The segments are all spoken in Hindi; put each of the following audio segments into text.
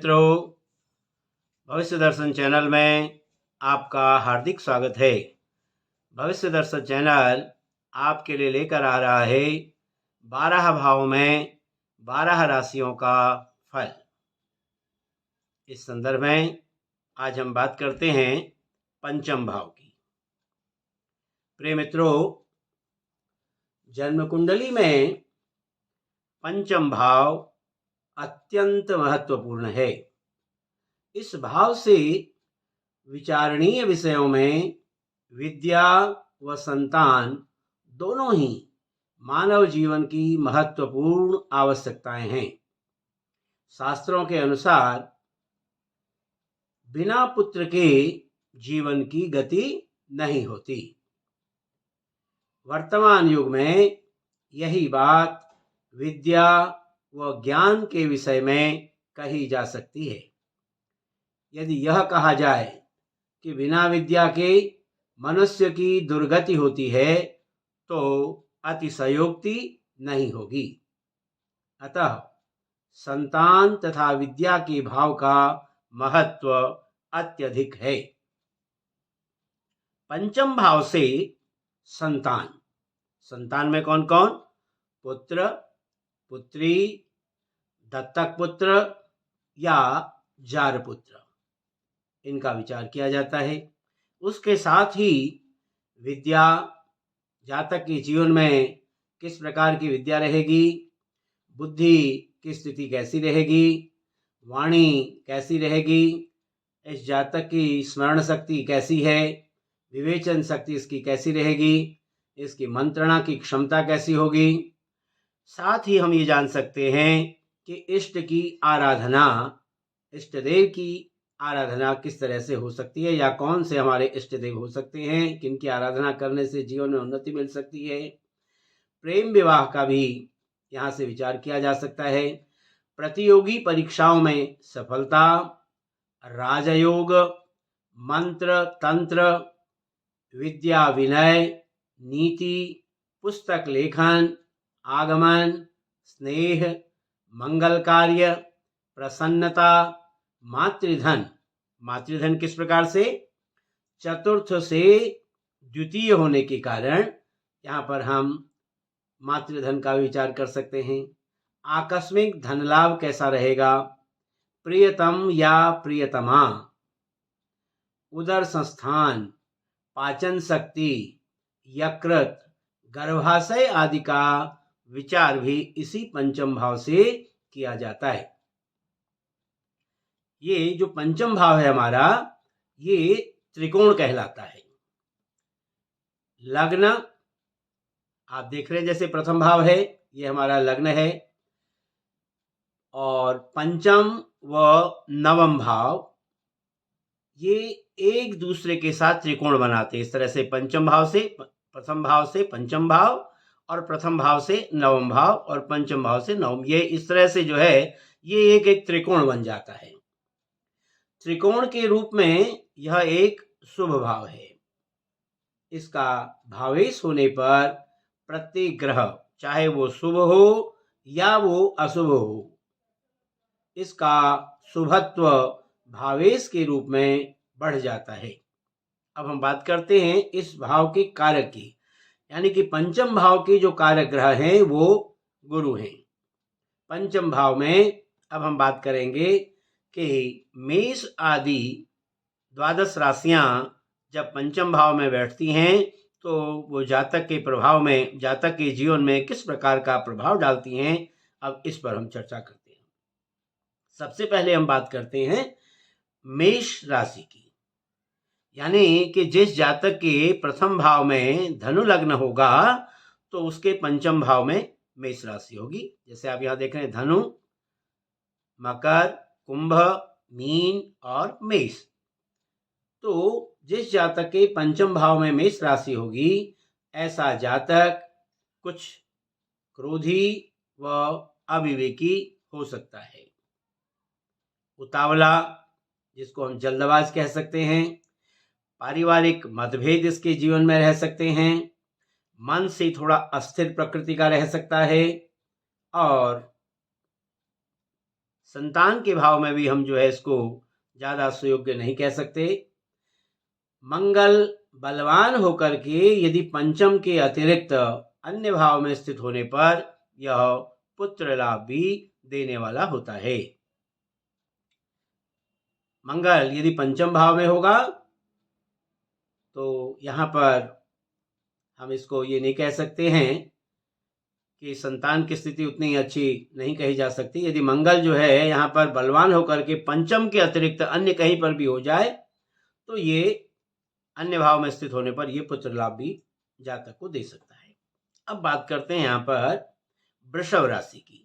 मित्रों, भविष्य दर्शन चैनल में आपका हार्दिक स्वागत है। भविष्य दर्शन चैनल आपके लिए लेकर आ रहा है 12 भावों में 12 राशियों का फल। इस संदर्भ में आज हम बात करते हैं पंचम भाव की। प्रिय मित्रों, जन्म कुंडली में पंचम भाव अत्यंत महत्वपूर्ण है। इस भाव से विचारणीय विषयों में विद्या व संतान दोनों ही मानव जीवन की महत्वपूर्ण आवश्यकताएं हैं। शास्त्रों के अनुसार बिना पुत्र के जीवन की गति नहीं होती। वर्तमान युग में यही बात विद्या व ज्ञान के विषय में कही जा सकती है। यदि यह कहा जाए कि बिना विद्या के मनुष्य की दुर्गति होती है तो अतिशयोक्ति नहीं होगी। अतः संतान तथा विद्या के भाव का महत्व अत्यधिक है। पंचम भाव से संतान में कौन कौन? पुत्र, पुत्री, दत्तक पुत्र या जार पुत्र, इनका विचार किया जाता है। उसके साथ ही विद्या, जातक के जीवन में किस प्रकार की विद्या रहेगी, बुद्धि की स्थिति कैसी रहेगी, वाणी कैसी रहेगी, इस जातक की स्मरण शक्ति कैसी है, विवेचन शक्ति इसकी कैसी रहेगी, इसकी मंत्रणा की क्षमता कैसी होगी। साथ ही हम ये जान सकते हैं कि इष्ट की आराधना, इष्ट देव की आराधना किस तरह से हो सकती है या कौन से हमारे इष्ट देव हो सकते हैं, किनकी आराधना करने से जीवन में उन्नति मिल सकती है। प्रेम विवाह का भी यहाँ से विचार किया जा सकता है। प्रतियोगी परीक्षाओं में सफलता, राजयोग, मंत्र तंत्र, विद्या विनय, नीति, पुस्तक लेखन, आगमन, स्नेह, मंगल कार्य, प्रसन्नता, मातृधन किस प्रकार से? चतुर्थ से द्वितीय होने के कारण यहाँ पर हम मातृधन का विचार कर सकते हैं। आकस्मिक धन लाभ कैसा रहेगा? प्रियतम या प्रियतमा, उदर संस्थान, पाचन शक्ति, यकृत, गर्भाशय आदि का विचार भी इसी पंचम भाव से किया जाता है। ये जो पंचम भाव है हमारा, ये त्रिकोण कहलाता है। लग्न आप देख रहे हैं, जैसे प्रथम भाव है, ये हमारा लग्न है, और पंचम व नवम भाव ये एक दूसरे के साथ त्रिकोण बनाते हैं। इस तरह से पंचम भाव से प्रथम भाव से पंचम भाव, और प्रथम भाव से नवम भाव, और पंचम भाव से नवम, ये इस तरह से जो है ये एक एक त्रिकोण बन जाता है। त्रिकोण के रूप में यह एक शुभ भाव है। इसका भावेश होने पर प्रत्येक ग्रह, चाहे वो शुभ हो या वो अशुभ हो, इसका शुभत्व भावेश के रूप में बढ़ जाता है। अब हम बात करते हैं इस भाव के कारक की, यानी कि पंचम भाव के जो कारक ग्रह हैं वो गुरु हैं। पंचम भाव में अब हम बात करेंगे कि मेष आदि 12 राशियां जब पंचम भाव में बैठती हैं तो वो जातक के प्रभाव में, जातक के जीवन में किस प्रकार का प्रभाव डालती हैं। अब इस पर हम चर्चा करते हैं। सबसे पहले हम बात करते हैं मेष राशि की, यानी कि जिस जातक के प्रथम भाव में धनु लग्न होगा तो उसके पंचम भाव में मेष राशि होगी। जैसे आप यहाँ देख रहे हैं, धनु, मकर, कुंभ, मीन और मेष। तो जिस जातक के पंचम भाव में मेष राशि होगी, ऐसा जातक कुछ क्रोधी व अविवेकी हो सकता है। उतावला, जिसको हम जल्दबाज कह सकते हैं। पारिवारिक मतभेद इसके जीवन में रह सकते हैं। मन से थोड़ा अस्थिर प्रकृति का रह सकता है। और संतान के भाव में भी हम जो है इसको ज़्यादा सुयोग्य नहीं कह सकते। मंगल बलवान होकर के यदि पंचम के अतिरिक्त अन्य भाव में स्थित होने पर यह पुत्र लाभ भी देने वाला होता है। मंगल यदि पंचम भाव में होगा तो यहाँ पर हम इसको ये नहीं कह सकते हैं कि संतान की स्थिति उतनी अच्छी नहीं कही जा सकती। यदि मंगल जो है यहाँ पर बलवान होकर के पंचम के अतिरिक्त अन्य कहीं पर भी हो जाए तो ये अन्य भाव में स्थित होने पर ये पुत्र लाभ भी जातक को दे सकता है। अब बात करते हैं यहाँ पर वृषभ राशि की।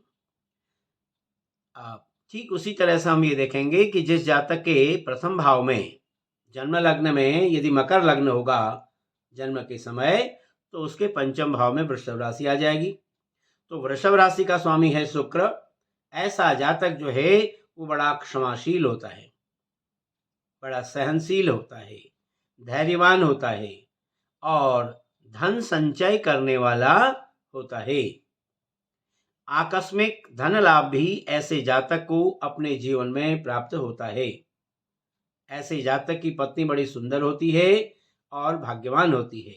ठीक उसी तरह से हम ये देखेंगे कि जिस जातक के प्रथम भाव में जन्म लग्न में यदि मकर लग्न होगा जन्म के समय तो उसके पंचम भाव में वृषभ राशि आ जाएगी। तो वृषभ राशि का स्वामी है शुक्र। ऐसा जातक जो है वो बड़ा क्षमाशील होता है, बड़ा सहनशील होता है, धैर्यवान होता है और धन संचय करने वाला होता है। आकस्मिक धन लाभ भी ऐसे जातक को अपने जीवन में प्राप्त होता है। ऐसे जातक की पत्नी बड़ी सुंदर होती है और भाग्यवान होती है,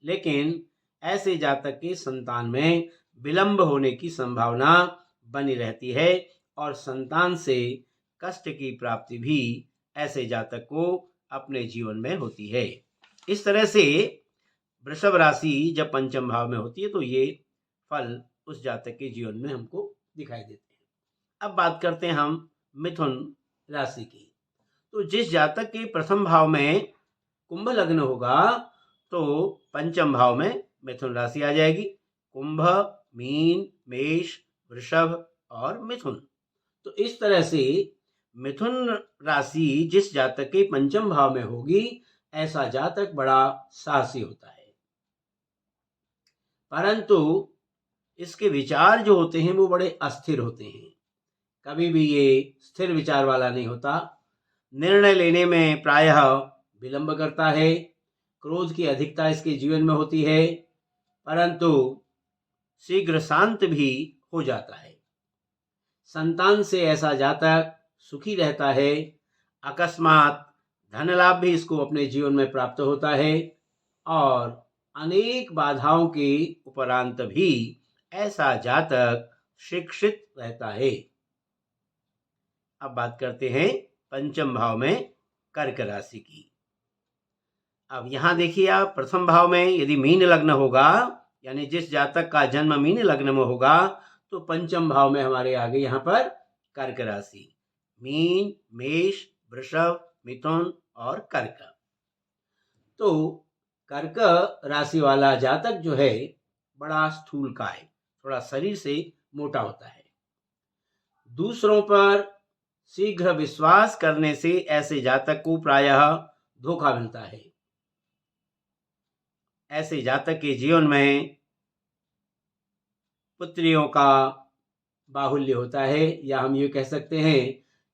लेकिन ऐसे जातक के संतान में विलंब होने की संभावना बनी रहती है और संतान से कष्ट की प्राप्ति भी ऐसे जातक को अपने जीवन में होती है। इस तरह से वृषभ राशि जब पंचम भाव में होती है तो ये फल उस जातक के जीवन में हमको दिखाई देते हैं। अब बात करते हैं हम मिथुन राशि की। तो जिस जातक के प्रथम भाव में कुंभ लग्न होगा तो पंचम भाव में मिथुन राशि आ जाएगी। कुंभ, मीन, मेष, वृषभ और मिथुन। तो इस तरह से मिथुन राशि जिस जातक के पंचम भाव में होगी ऐसा जातक बड़ा साहसी होता है, परंतु इसके विचार जो होते हैं वो बड़े अस्थिर होते हैं। कभी भी ये स्थिर विचार वाला नहीं होता। निर्णय लेने में प्रायः विलंब करता है। क्रोध की अधिकता इसके जीवन में होती है, परंतु शीघ्र शांत भी हो जाता है। संतान से ऐसा जातक सुखी रहता है। अकस्मात धन लाभ भी इसको अपने जीवन में प्राप्त होता है और अनेक बाधाओं के उपरांत भी ऐसा जातक शिक्षित रहता है। अब बात करते हैं पंचम भाव में कर्क राशि की। अब यहां देखिए आप, प्रथम भाव में यदि मीन लग्न होगा, यानी जिस जातक का जन्म मीन लग्न में होगा तो पंचम भाव में हमारे आगे यहाँ पर कर्क राशि, मीन, मेष, वृषभ, मिथुन और कर्क। तो कर्क राशि वाला जातक जो है बड़ा स्थूल का है, थोड़ा शरीर से मोटा होता है। दूसरों पर शीघ्र विश्वास करने से ऐसे जातक को प्रायः धोखा मिलता है। ऐसे जातक के जीवन में पुत्रियों का बाहुल्य होता है, या हम ये कह सकते हैं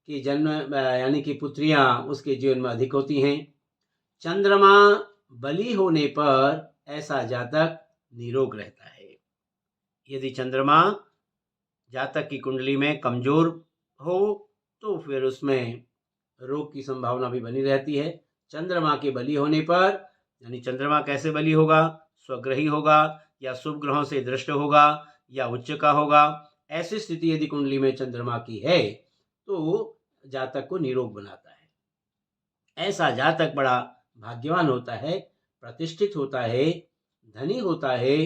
कि जन्म यानी कि पुत्रियां उसके जीवन में अधिक होती हैं। चंद्रमा बली होने पर ऐसा जातक निरोग रहता है। यदि चंद्रमा जातक की कुंडली में कमजोर हो तो फिर उसमें रोग की संभावना भी बनी रहती है। चंद्रमा के बली होने पर, यानी चंद्रमा कैसे बली होगा, स्वग्रही होगा या शुभ ग्रहों से दृष्ट होगा या उच्च का होगा, ऐसी स्थिति यदि कुंडली में चंद्रमा की है तो जातक को निरोग बनाता है। ऐसा जातक बड़ा भाग्यवान होता है, प्रतिष्ठित होता है, धनी होता है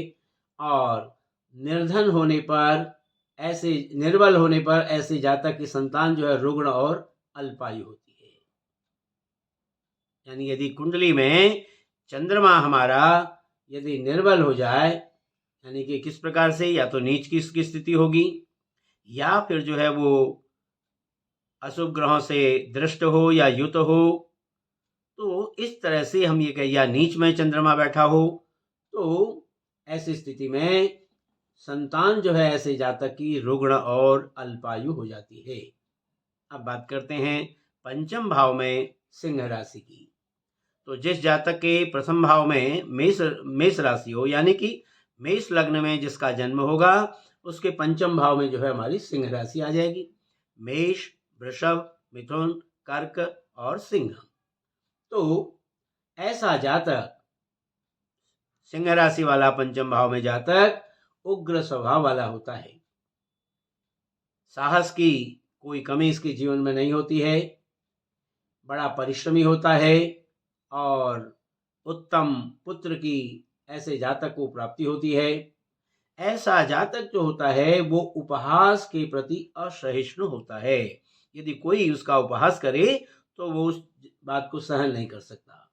और निर्धन होने पर, ऐसे निर्बल होने पर ऐसे जातक की संतान जो है रुग्ण और अल्पायु होती है। यानी यदि कुंडली में चंद्रमा हमारा यदि निर्बल हो जाए, यानी कि किस प्रकार से, या तो नीच की स्थिति होगी या फिर जो है वो अशुभ ग्रहों से दृष्ट हो या युत हो, तो इस तरह से हम ये कहें, या नीच में चंद्रमा बैठा हो, तो ऐसी स्थिति में संतान जो है ऐसे जातक की रुग्ण और अल्पायु हो जाती है। अब बात करते हैं पंचम भाव में सिंह राशि की। तो जिस जातक के प्रथम भाव में मेष राशि हो, यानी कि मेष लग्न में जिसका जन्म होगा, उसके पंचम भाव में जो है हमारी सिंह राशि आ जाएगी। मेष, वृषभ, मिथुन, कर्क और सिंह। तो ऐसा जातक, सिंह राशि वाला पंचम भाव में जातक उग्र स्वभाव वाला होता है। साहस की कोई कमी इसके जीवन में नहीं होती है, बड़ा परिश्रमी होता है और उत्तम पुत्र की ऐसे जातक को प्राप्ति होती है। ऐसा जातक जो होता है वो उपहास के प्रति असहिष्णु होता है। यदि कोई उसका उपहास करे तो वो उस बात को सहन नहीं कर सकता।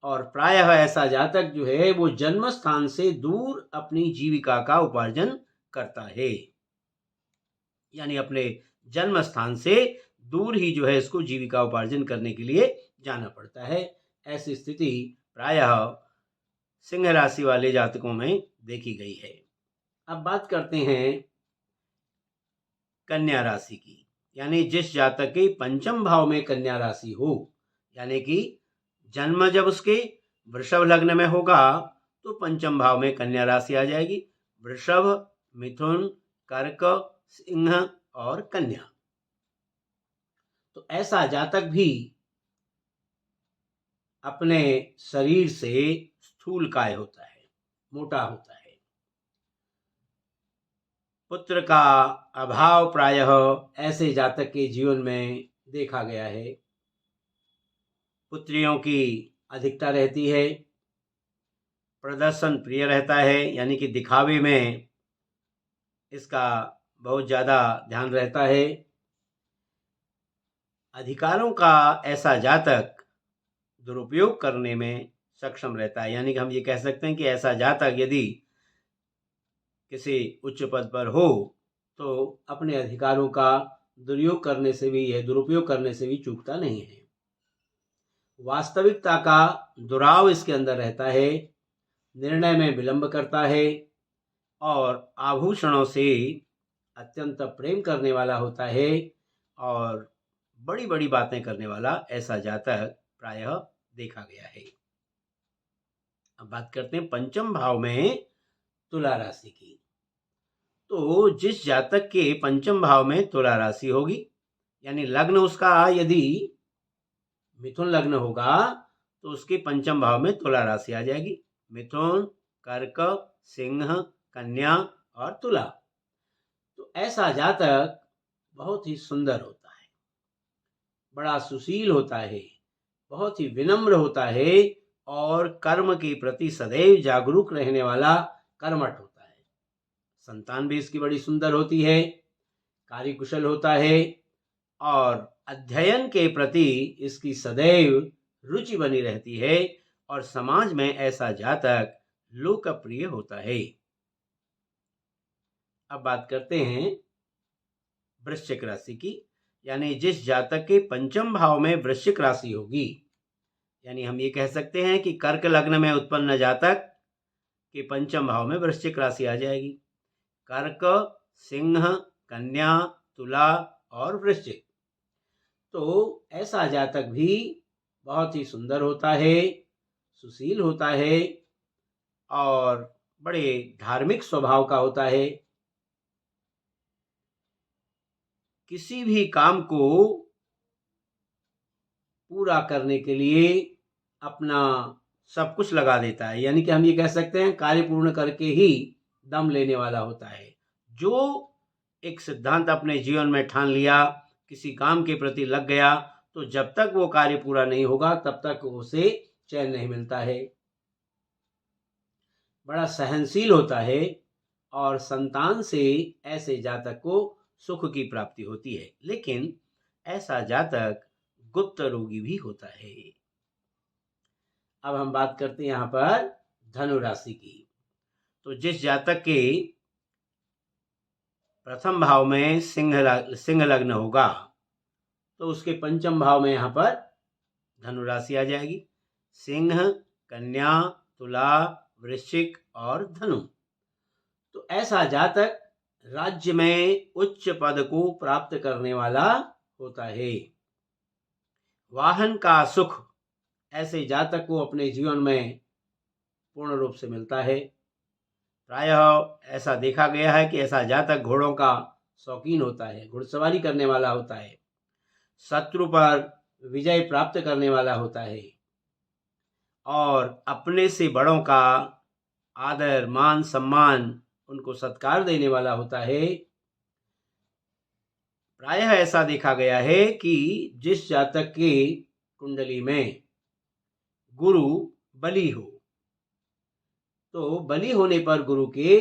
और प्रायः ऐसा जातक जो है वो जन्म स्थान से दूर अपनी जीविका का उपार्जन करता है, यानी अपने जन्म स्थान से दूर ही जो है इसको जीविका उपार्जन करने के लिए जाना पड़ता है। ऐसी स्थिति प्रायः सिंह राशि वाले जातकों में देखी गई है। अब बात करते हैं कन्या राशि की, यानी जिस जातक के पंचम भाव में कन्या राशि हो, यानी कि जन्म जब उसके वृषभ लग्न में होगा तो पंचम भाव में कन्या राशि आ जाएगी। वृषभ, मिथुन, कर्क, सिंह और कन्या। तो ऐसा जातक भी अपने शरीर से स्थूलकाय होता है, मोटा होता है। पुत्र का अभाव प्रायः ऐसे जातक के जीवन में देखा गया है। पुत्रियों की अधिकता रहती है, प्रदर्शन प्रिय रहता है, यानी कि दिखावे में इसका बहुत ज़्यादा ध्यान रहता है। अधिकारों का ऐसा जातक दुरुपयोग करने में सक्षम रहता है, यानी कि हम ये कह सकते हैं कि ऐसा जातक यदि किसी उच्च पद पर हो तो अपने अधिकारों का दुरुपयोग करने से भी चूकता नहीं है। वास्तविकता का दुराव इसके अंदर रहता है, निर्णय में विलंब करता है और आभूषणों से अत्यंत प्रेम करने वाला होता है और बड़ी बड़ी बातें करने वाला ऐसा जातक प्रायः देखा गया है। अब बात करते हैं पंचम भाव में तुला राशि की। तो जिस जातक के पंचम भाव में तुला राशि होगी, यानी लग्न उसका यदि मिथुन लग्न होगा तो उसके पंचम भाव में तुला राशि आ जाएगी। मिथुन, कर्क, सिंह, कन्या और तुला। तो ऐसा जातक बहुत ही सुंदर होता है, बड़ा सुशील होता है, बहुत ही विनम्र होता है और कर्म के प्रति सदैव जागरूक रहने वाला कर्मठ होता है। संतान भी इसकी बड़ी सुंदर होती है, कार्यकुशल होता है और अध्ययन के प्रति इसकी सदैव रुचि बनी रहती है और समाज में ऐसा जातक लोकप्रिय होता है। अब बात करते हैं वृश्चिक राशि की, यानी जिस जातक के पंचम भाव में वृश्चिक राशि होगी, यानी हम ये कह सकते हैं कि कर्क लग्न में उत्पन्न जातक के पंचम भाव में वृश्चिक राशि आ जाएगी। कर्क, सिंह, कन्या, तुला और वृश्चिक। तो ऐसा जातक भी बहुत ही सुंदर होता है, सुशील होता है और बड़े धार्मिक स्वभाव का होता है। किसी भी काम को पूरा करने के लिए अपना सब कुछ लगा देता है, यानी कि हम ये कह सकते हैं कार्य पूर्ण करके ही दम लेने वाला होता है। जो एक सिद्धांत अपने जीवन में ठान लिया, किसी काम के प्रति लग गया, तो जब तक वो कार्य पूरा नहीं होगा तब तक उसे चैन नहीं मिलता है। बड़ा सहनशील होता है और संतान से ऐसे जातक को सुख की प्राप्ति होती है, लेकिन ऐसा जातक गुप्त रोगी भी होता है। अब हम बात करते हैं यहाँ पर धनु राशि की। तो जिस जातक के प्रथम भाव में सिंह लग्न होगा तो उसके पंचम भाव में यहाँ पर धनु राशि आ जाएगी। सिंह, कन्या, तुला, वृश्चिक और धनु। तो ऐसा जातक राज्य में उच्च पद को प्राप्त करने वाला होता है। वाहन का सुख ऐसे जातक को अपने जीवन में पूर्ण रूप से मिलता है। प्रायः ऐसा देखा गया है कि ऐसा जातक घोड़ों का शौकीन होता है, घुड़सवारी करने वाला होता है, शत्रु पर विजय प्राप्त करने वाला होता है और अपने से बड़ों का आदर मान सम्मान उनको सत्कार देने वाला होता है। प्रायः ऐसा देखा गया है कि जिस जातक की कुंडली में गुरु बली हो, तो बली होने पर गुरु के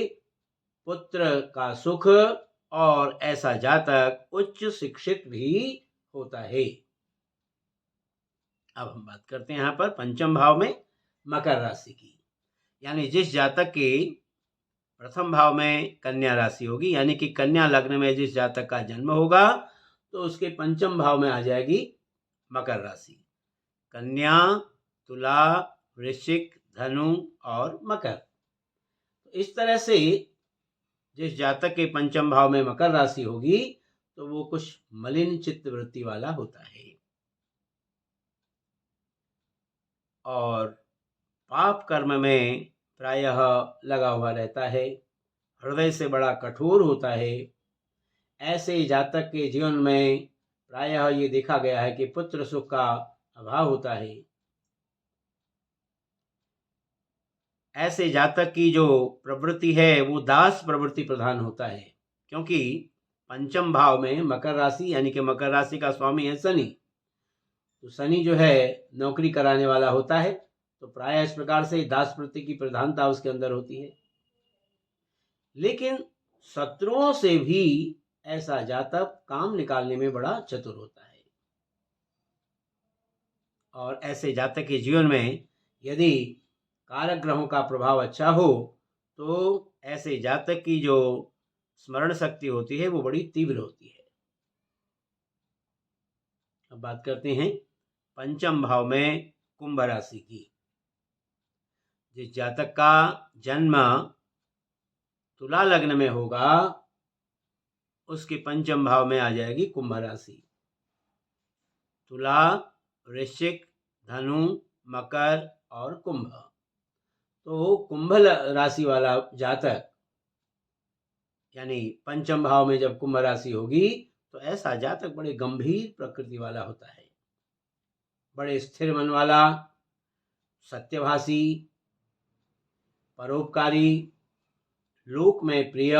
पुत्र का सुख और ऐसा जातक उच्च शिक्षित भी होता है। अब हम बात करते हैं यहाँ पर पंचम भाव में मकर राशि की, यानी जिस जातक के प्रथम भाव में कन्या राशि होगी, यानी कि कन्या लग्न में जिस जातक का जन्म होगा तो उसके पंचम भाव में आ जाएगी मकर राशि। कन्या, तुला, वृश्चिक, धनु और मकर। इस तरह से जिस जातक के पंचम भाव में मकर राशि होगी तो वो कुछ मलिन चित्त वृत्ति वाला होता है और पाप कर्म में प्रायः लगा हुआ रहता है, हृदय से बड़ा कठोर होता है। ऐसे जातक के जीवन में प्रायः ये देखा गया है कि पुत्र सुख का अभाव होता है। ऐसे जातक की जो प्रवृत्ति है वो दास प्रवृत्ति प्रधान होता है, क्योंकि पंचम भाव में मकर राशि, यानी कि मकर राशि का स्वामी है शनि, तो शनि जो है नौकरी कराने वाला होता है, तो प्रायः इस प्रकार से दास वृत्ति की प्रधानता उसके अंदर होती है। लेकिन शत्रुओं से भी ऐसा जातक काम निकालने में बड़ा चतुर होता है और ऐसे जातक के जीवन में यदि कारक ग्रहों का प्रभाव अच्छा हो तो ऐसे जातक की जो स्मरण शक्ति होती है वो बड़ी तीव्र होती है। अब बात करते हैं पंचम भाव में कुंभ राशि की। जिस जातक का जन्म तुला लग्न में होगा उसके पंचम भाव में आ जाएगी कुंभ राशि। तुला, वृश्चिक, धनु, मकर और कुंभ। तो कुंभ राशि वाला जातक, यानी पंचम भाव में जब कुंभ राशि होगी तो ऐसा जातक बड़े गंभीर प्रकृति वाला होता है, बड़े स्थिर मन वाला, सत्यभाषी, परोपकारी, लोक में प्रिय।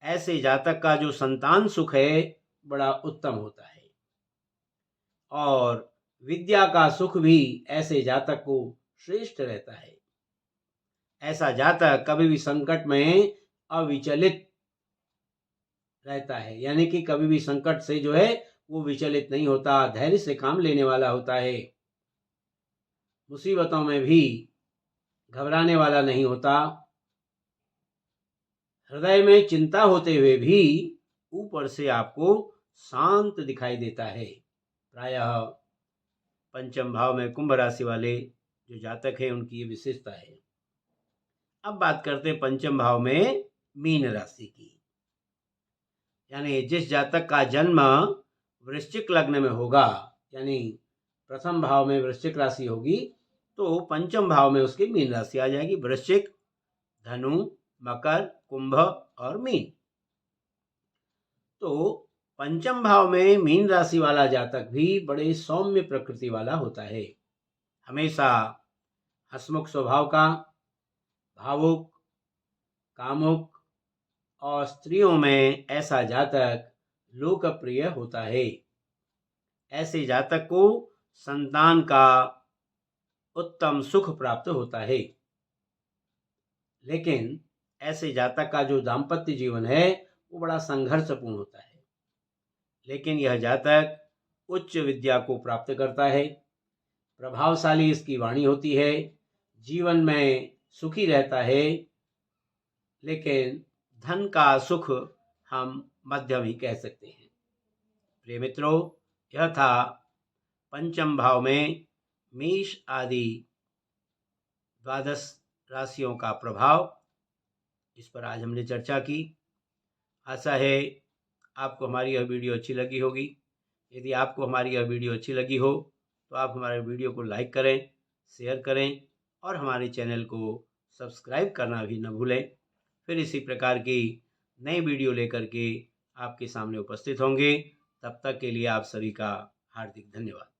ऐसे जातक का जो संतान सुख है बड़ा उत्तम होता है और विद्या का सुख भी ऐसे जातक को श्रेष्ठ रहता है। ऐसा जातक कभी भी संकट में अविचलित रहता है, यानी कि कभी भी संकट से जो है वो विचलित नहीं होता, धैर्य से काम लेने वाला होता है, मुसीबतों में भी घबराने वाला नहीं होता, हृदय में चिंता होते हुए भी ऊपर से आपको शांत दिखाई देता है। प्रायः पंचम भाव में कुंभ राशि वाले जो जातक हैं उनकी ये विशेषता है। अब बात करते हैं पंचम भाव में मीन राशि की, यानी जिस जातक का जन्म वृश्चिक लग्न में होगा, यानी प्रथम भाव में वृश्चिक राशि होगी तो पंचम भाव में उसकी मीन राशि आ जाएगी। वृश्चिक, धनु, मकर, कुंभ और मीन। तो पंचम भाव में मीन राशि वाला जातक भी बड़े सौम्य प्रकृति वाला होता है, हमेशा हंसमुख स्वभाव का, भावुक, कामुक और स्त्रियों में ऐसा जातक लोकप्रिय होता है। ऐसे जातक को संतान का उत्तम सुख प्राप्त होता है, लेकिन ऐसे जातक का जो दाम्पत्य जीवन है वो बड़ा संघर्षपूर्ण होता है। लेकिन यह जातक उच्च विद्या को प्राप्त करता है, प्रभावशाली इसकी वाणी होती है, जीवन में सुखी रहता है, लेकिन धन का सुख हम मध्यम ही कह सकते हैं। प्रिय मित्रों, यह था पंचम भाव में मेष आदि 12 राशियों का प्रभाव, इस पर आज हमने चर्चा की। आशा है आपको हमारी यह वीडियो अच्छी लगी होगी। यदि आपको हमारी यह वीडियो अच्छी लगी हो तो आप हमारे वीडियो को लाइक करें, शेयर करें और हमारे चैनल को सब्सक्राइब करना भी न भूलें। फिर इसी प्रकार की नई वीडियो लेकर के आपके सामने उपस्थित होंगे। तब तक के लिए आप सभी का हार्दिक धन्यवाद।